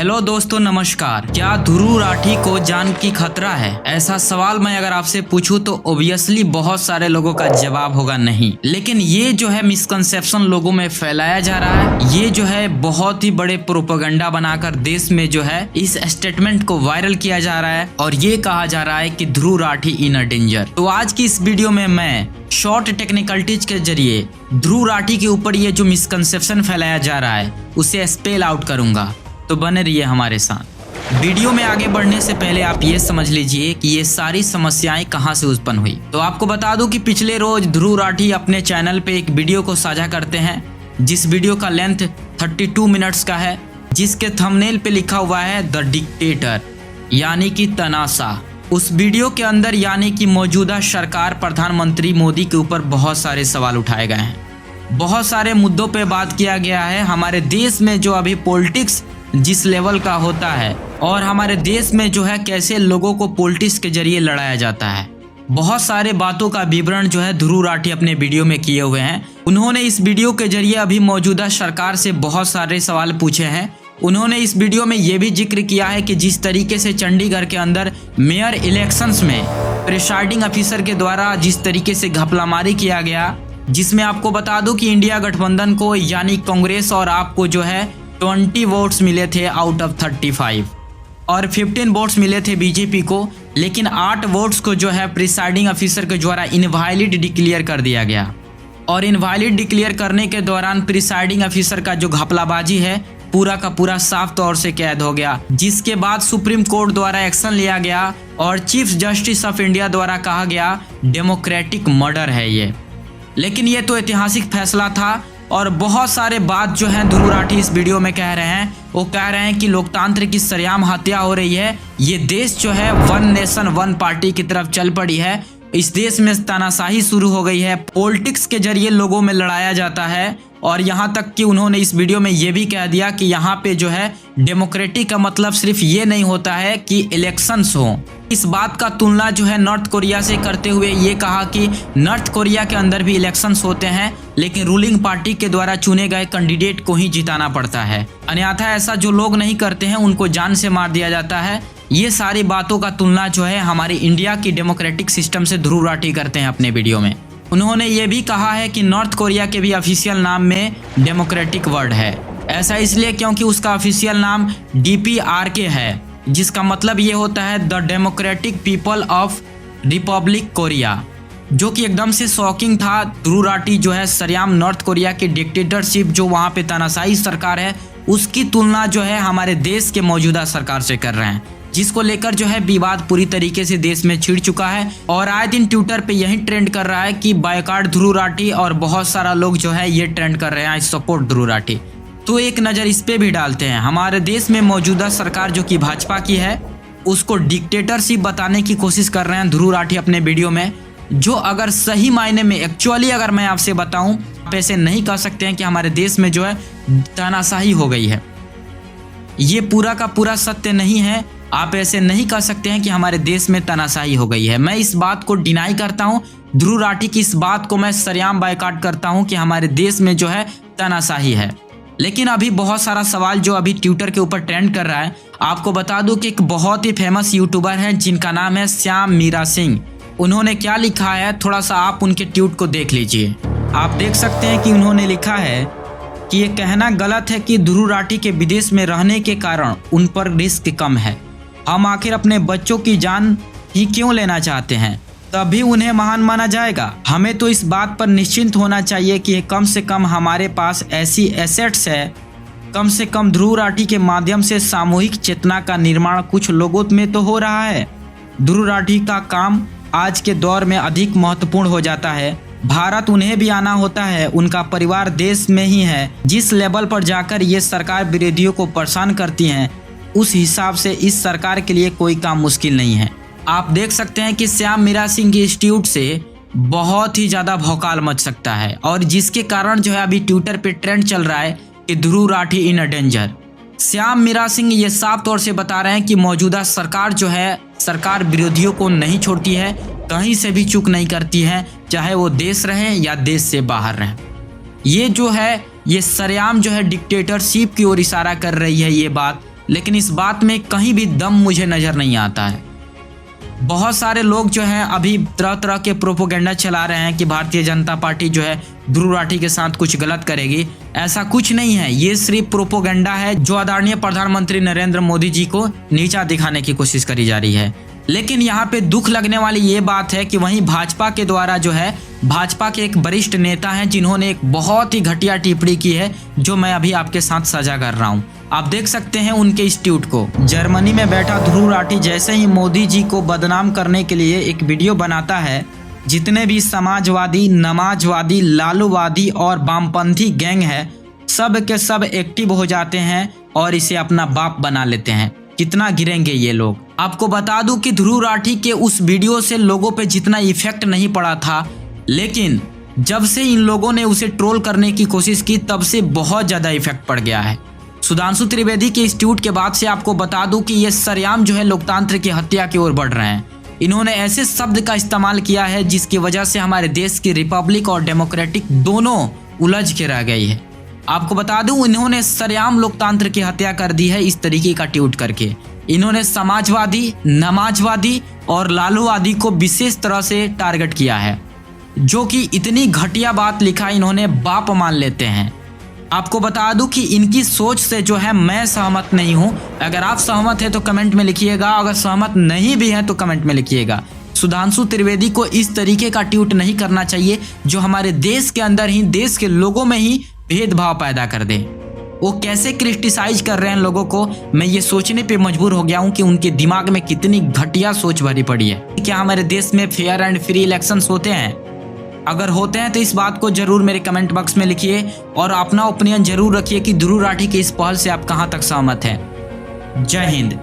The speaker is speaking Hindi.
हेलो दोस्तों, नमस्कार। क्या ध्रुव राठी को जान की खतरा है? ऐसा सवाल मैं अगर आपसे पूछूं तो ऑब्वियसली बहुत सारे लोगों का जवाब होगा नहीं। लेकिन ये जो है मिसकंसेप्शन लोगों में फैलाया जा रहा है, ये जो है बहुत ही बड़े प्रोपेगेंडा बनाकर देश में जो है इस स्टेटमेंट को वायरल किया जा रहा है और ये कहा जा रहा है कि ध्रुव राठी इन अ डेंजर। तो आज की इस वीडियो में मैं शॉर्ट टेक्निकलिटीज के जरिए ध्रुव राठी के ऊपर ये जो मिसकंसेप्शन फैलाया जा रहा है उसे स्पेल आउट करूंगा, तो बने रहिए हमारे साथ। वीडियो में आगे बढ़ने से पहले आप ये समझ लीजिए कि ये सारी समस्याएं कहां से उत्पन्न हुई। तो आपको बता दूं कि पिछले रोज ध्रुव राठी अपने चैनल पे एक वीडियो को साझा करते हैं, जिस वीडियो का लेंथ 32 मिनट्स का है, जिसके थंबनेल पे लिखा हुआ है द डिक्टेटर यानी कि तानाशाह। उस वीडियो के अंदर यानी कि मौजूदा सरकार प्रधानमंत्री मोदी के ऊपर बहुत सारे सवाल उठाए गए हैं, बहुत सारे मुद्दों पे बात किया गया है। हमारे देश में जो अभी पॉलिटिक्स जिस लेवल का होता है और हमारे देश में जो है कैसे लोगों को पॉलिटिक्स के जरिए लड़ाया जाता है, बहुत सारे बातों का विवरण जो है ध्रुव राठी अपने वीडियो में किए हुए हैं। उन्होंने इस वीडियो के जरिए अभी मौजूदा सरकार से बहुत सारे सवाल पूछे हैं। उन्होंने इस वीडियो में ये भी जिक्र किया है कि जिस तरीके से चंडीगढ़ के अंदर मेयर इलेक्शंस में प्रिसाइडिंग ऑफिसर के द्वारा जिस तरीके से घपलामारी किया गया, जिसमें आपको बता दूं कि इंडिया गठबंधन को यानी कांग्रेस और आपको जो है 20 वोट्स मिले थे आउट ऑफ 35 और 15 वोट्स मिले थे बीजेपी को, लेकिन 8 वोट्स को जो है प्रिसाइडिंग ऑफिसर के द्वारा इनवैलिड डिक्लेयर कर दिया गया। और इनवैलिड डिक्लेयर करने के दौरान प्रिसाइडिंग ऑफिसर का जो घपलाबाजी है पूरा का पूरा साफ तौर से कैद हो गया, जिसके बाद सुप्रीम कोर्ट द्वारा एक्शन लिया गया और चीफ जस्टिस ऑफ इंडिया द्वारा कहा गया डेमोक्रेटिक मर्डर है ये। लेकिन ये तो ऐतिहासिक फैसला था और बहुत सारे बात जो है ध्रुव राठी इस वीडियो में कह रहे हैं। वो कह रहे हैं कि लोकतंत्र की सरेआम हत्या हो रही है, ये देश जो है वन नेशन वन पार्टी की तरफ चल पड़ी है, इस देश में तानाशाही शुरू हो गई है, पॉलिटिक्स के जरिए लोगों में लड़ाया जाता है। और यहाँ तक कि उन्होंने इस वीडियो में ये भी कह दिया कि यहाँ पे जो है डेमोक्रेटिक का मतलब सिर्फ ये नहीं होता है कि इलेक्शंस हो। इस बात का तुलना जो है नॉर्थ कोरिया से करते हुए ये कहा कि नॉर्थ कोरिया के अंदर भी इलेक्शंस होते हैं, लेकिन रूलिंग पार्टी के द्वारा चुने गए कैंडिडेट को ही जिताना पड़ता है, अन्यथा ऐसा जो लोग नहीं करते हैं उनको जान से मार दिया जाता है। ये सारी बातों का तुलना जो है हमारी इंडिया की डेमोक्रेटिक सिस्टम से ध्रुव राठी करते हैं अपने वीडियो में। उन्होंने ये भी कहा है कि नॉर्थ कोरिया के भी ऑफिशियल नाम में डेमोक्रेटिक वर्ड है। ऐसा इसलिए क्योंकि उसका ऑफिशियल नाम DPRK है, जिसका मतलब ये होता है the democratic people of Republic Korea, जो कि एकदम से शॉकिंग था। ध्रुव राठी जो है सरेआम नॉर्थ कोरिया की डिक्टेटरशिप जो वहाँ पे तानाशाही सरकार है उसकी तुलना जो है हमारे देश के मौजूदा सरकार से कर रहे हैं, जिसको लेकर जो है विवाद पूरी तरीके से देश में छिड़ चुका है। और आए दिन ट्विटर पे यही ट्रेंड कर रहा है कि बायकॉट ध्रुव राठी, और बहुत सारा लोग जो है ये ट्रेंड कर रहे हैं सपोर्ट ध्रुव राठी। तो एक नज़र इस पे भी डालते हैं। हमारे देश में मौजूदा सरकार जो कि भाजपा की है उसको डिक्टेटरशिप बताने की कोशिश कर रहे हैं ध्रुव राठी अपने वीडियो में, जो अगर सही मायने में एक्चुअली अगर मैं आपसे बताऊं, आप ऐसे नहीं कह सकते हैं कि हमारे देश में जो है तानाशाही हो गई है। ये पूरा का पूरा सत्य नहीं है। आप ऐसे नहीं कह सकते हैं कि हमारे देश में तानाशाही हो गई है। मैं इस बात को डिनाई करता हूं, ध्रुव राठी की इस बात को मैं सरेआम बायकॉट करता हूं कि हमारे देश में जो है तानाशाही है। लेकिन अभी बहुत सारा सवाल जो अभी ट्विटर के ऊपर ट्रेंड कर रहा है, आपको बता दूं कि एक बहुत ही फेमस यूट्यूबर है जिनका नाम है श्याम मीरा सिंह। उन्होंने क्या लिखा है, थोड़ा सा आप उनके ट्वीट को देख लीजिए। आप देख सकते हैं कि उन्होंने लिखा है कि ये कहना गलत है कि ध्रुव राठी के विदेश में रहने के कारण उन पर रिस्क कम है। हम आखिर अपने बच्चों की जान ही क्यों लेना चाहते हैं, तभी उन्हें महान माना जाएगा। हमें तो इस बात पर निश्चिंत होना चाहिए कि कम से कम हमारे पास ऐसी एसेट्स है। कम से कम ध्रुव राठी के माध्यम से सामूहिक चेतना का निर्माण कुछ लोगों में तो हो रहा है। ध्रुव राठी का काम आज के दौर में अधिक महत्वपूर्ण हो जाता है। भारत उन्हें भी आना होता है, उनका परिवार देश में ही है। जिस लेवल पर जाकर ये सरकार विरोधियों को परेशान करती हैं, उस हिसाब से इस सरकार के लिए कोई काम मुश्किल नहीं है। आप देख सकते हैं कि श्याम मीरा सिंह के इंस्टीट्यूट से बहुत ही ज़्यादा भौकाल मच सकता है, और जिसके कारण जो है अभी ट्विटर पे ट्रेंड चल रहा है कि ध्रुव राठी इन अ डेंजर। श्याम मीरा सिंह ये साफ तौर से बता रहे हैं कि मौजूदा सरकार जो है सरकार विरोधियों को नहीं छोड़ती है, कहीं से भी चूक नहीं करती है, चाहे वो देश रहे या देश से बाहर रहे। ये जो है ये सरेआम जो है डिक्टेटरशिप की ओर इशारा कर रही है ये बात। लेकिन इस बात में कहीं भी दम मुझे नज़र नहीं आता है। बहुत सारे लोग जो हैं अभी तरह तरह के प्रोपोगेंडा चला रहे हैं कि भारतीय जनता पार्टी जो है ध्रुव राठी के साथ कुछ गलत करेगी। ऐसा कुछ नहीं है, ये सिर्फ प्रोपोगेंडा है जो आदरणीय प्रधानमंत्री नरेंद्र मोदी जी को नीचा दिखाने की कोशिश करी जा रही है। लेकिन यहाँ पे दुख लगने वाली ये बात है कि वहीं भाजपा के द्वारा जो है, भाजपा के एक वरिष्ठ नेता हैं जिन्होंने एक बहुत ही घटिया टिप्पणी की है जो मैं अभी आपके साथ साझा कर रहा हूँ। आप देख सकते हैं उनके इंस्टीट्यूट को। जर्मनी में बैठा ध्रुव राठी जैसे ही मोदी जी को बदनाम करने के लिए एक वीडियो बनाता है, जितने भी समाजवादी, नमाजवादी, लालूवादी और वामपंथी गैंग है, सब के सब एक्टिव हो जाते हैं और इसे अपना बाप बना लेते हैं। कितना गिरेंगे ये लोग। आपको बता दूं कि ध्रुव राठी के उस वीडियो से लोगों पे जितना इफेक्ट नहीं पड़ा था, लेकिन जब से इन लोगों ने उसे ट्रोल करने की कोशिश की तब से बहुत ज़्यादा इफेक्ट पड़ गया है। सुधांशु त्रिवेदी के इंस्टीट्यूट के बाद से आपको बता दूं कि ये सरेआम जो है लोकतंत्र की हत्या की ओर बढ़ रहे हैं। इन्होंने ऐसे शब्द का इस्तेमाल किया है जिसकी वजह से हमारे देश की रिपब्लिक और डेमोक्रेटिक दोनों उलझ के रह गई है। आपको बता दूं इन्होंने सरेआम लोकतंत्र की हत्या कर दी है इस तरीके का ट्वीट करके। इन्होंने समाजवादी, नमाजवादी और लालूवादी को विशेष तरह से टारगेट किया है, जो कि इतनी घटिया बात लिखा इन्होंने बाप मान लेते हैं। आपको बता दूं कि इनकी सोच से जो है मैं सहमत नहीं हूं। अगर आप सहमत हैं तो कमेंट में लिखिएगा, अगर सहमत नहीं भी हैं तो कमेंट में लिखिएगा। सुधांशु त्रिवेदी को इस तरीके का ट्वीट नहीं करना चाहिए जो हमारे देश के अंदर ही, देश के लोगों में ही भेदभाव पैदा कर दे। वो कैसे क्रिटिसाइज कर रहे हैं लोगों को, मैं ये सोचने पे मजबूर हो गया हूँ कि उनके दिमाग में कितनी घटिया सोच भरी पड़ी है। क्या हमारे देश में फेयर एंड फ्री इलेक्शंस होते हैं? अगर होते हैं तो इस बात को जरूर मेरे कमेंट बॉक्स में लिखिए और अपना ओपिनियन जरूर रखिए कि ध्रुव राठी की इस पहल से आप कहां तक सहमत हैं। जय हिंद।